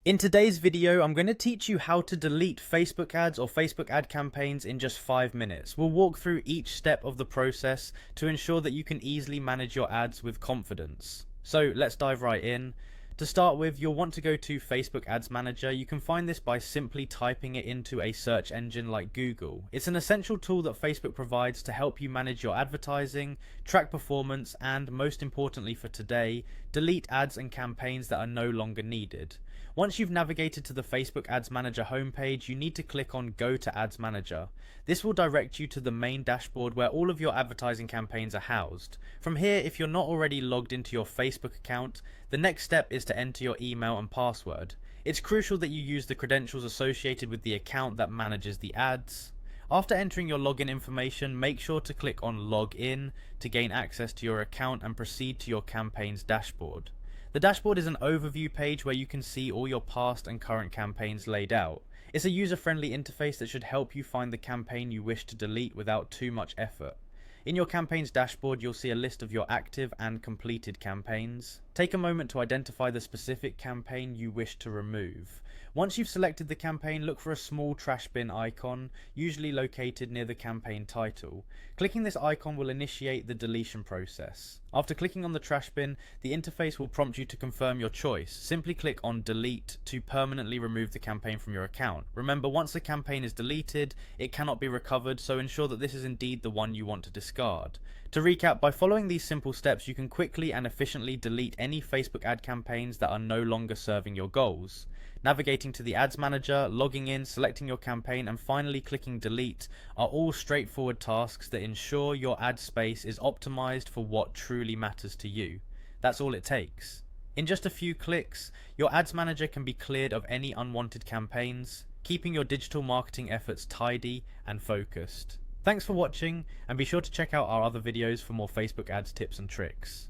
In today's video, I'm going to teach you how to delete Facebook ads or Facebook ad campaigns in just 5 minutes. We'll walk through each step of the process to ensure that you can easily manage your ads with confidence. So let's dive right in. To start with, you'll want to go to Facebook Ads Manager. You can find this by simply typing it into a search engine like Google. It's an essential tool that Facebook provides to help you manage your advertising, track performance, and most importantly for today, delete ads and campaigns that are no longer needed. Once you've navigated to the Facebook Ads Manager homepage, you need to click on Go to Ads Manager. This will direct you to the main dashboard where all of your advertising campaigns are housed. From here, if you're not already logged into your Facebook account, the next step is to enter your email and password. It's crucial that you use the credentials associated with the account that manages the ads. After entering your login information, make sure to click on Log In to gain access to your account and proceed to your campaign's dashboard. The dashboard is an overview page where you can see all your past and current campaigns laid out. It's a user-friendly interface that should help you find the campaign you wish to delete without too much effort. In your campaign's dashboard, you'll see a list of your active and completed campaigns. Take a moment to identify the specific campaign you wish to remove. Once you've selected the campaign, look for a small trash bin icon, usually located near the campaign title. Clicking this icon will initiate the deletion process. After clicking on the trash bin, the interface will prompt you to confirm your choice. Simply click on Delete to permanently remove the campaign from your account. Remember, once the campaign is deleted, it cannot be recovered, so ensure that this is indeed the one you want to discard. To recap, by following these simple steps, you can quickly and efficiently delete any Facebook ad campaigns that are no longer serving your goals. Navigating to the Ads Manager, logging in, selecting your campaign, and finally clicking Delete are all straightforward tasks that ensure your ad space is optimized for what truly matters to you. That's all it takes. In just a few clicks, your Ads Manager can be cleared of any unwanted campaigns, keeping your digital marketing efforts tidy and focused. Thanks for watching, and be sure to check out our other videos for more Facebook ads tips and tricks.